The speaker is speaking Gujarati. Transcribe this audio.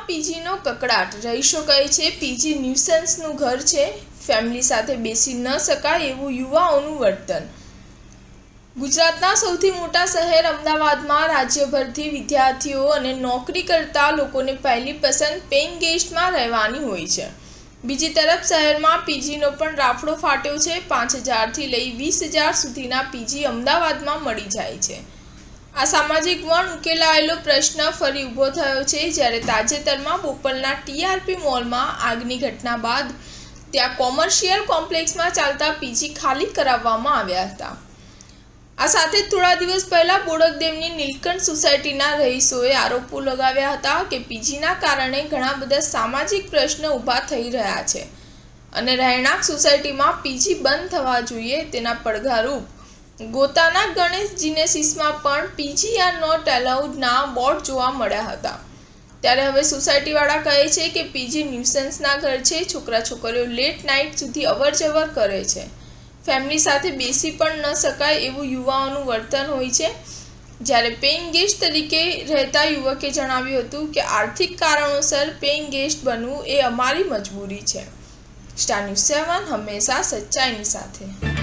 પીજીનો કકડાટ. રહીશો કહે છે પીજી ન્યુસન્સનું ઘર છે, ફેમિલી સાથે બેસી ન શકાય એવું યુવાઓનું વર્તન. ગુજરાતના સૌથી મોટા શહેર અમદાવાદમાં રાજ્યભરથી વિદ્યાર્થીઓ અને નોકરી કરતા લોકોને પહેલી પસંદ પેઇંગ ગેસ્ટમાં રહેવાની હોય છે. બીજી તરફ શહેરમાં પીજીનો પણ રાફડો ફાટ્યો છે. 5,000થી લઈ 20,000 સુધીના પીજી અમદાવાદમાં મળી જાય છે. આ સામાજિક વણ ઉકેલાયેલો પ્રશ્ન ફરી ઊભો થયો છે જ્યારે તાજેતરમાં બોપલના ટીઆરપી મોલમાં આગની ઘટના બાદ ત્યાં કોમર્શિયલ કોમ્પ્લેક્સમાં ચાલતા પીજી ખાલી કરાવવામાં આવ્યા હતા. આ સાથે થોડા દિવસ પહેલા બોડકદેવની નીલકંઠ સોસાયટીના રહીશોએ આરોપો લગાવ્યા હતા કે પીજીના કારણે ઘણા બધા સામાજિક પ્રશ્નો ઊભા થઈ રહ્યા છે અને રહેણાંક સોસાયટીમાં પીજી બંધ થવા જોઈએ તેના પડઘારૂપ ગોતાના ગણેશ જીનેસિસમાં પણ પીજી આર નોટ એલાઉડના બોર્ડ જોવા મળ્યા હતા. ત્યારે હવે સોસાયટીવાળા કહે છે કે પીજી ન્યુસન્સના ઘર છે. છોકરા છોકરીઓ લેટ નાઇટ સુધી અવરજવર કરે છે. ફેમિલી સાથે બેસી પણ ન શકાય એવું યુવાઓનું વર્તન હોય છે. જ્યારે પેઇંગ ગેસ્ટ તરીકે રહેતા યુવકે જણાવ્યું હતું કે આર્થિક કારણોસર પેઇંગ ગેસ્ટ બનવું એ અમારી મજબૂરી છે. સ્ટાર ન્યૂઝ 7 હંમેશા સચ્ચાઈની સાથે.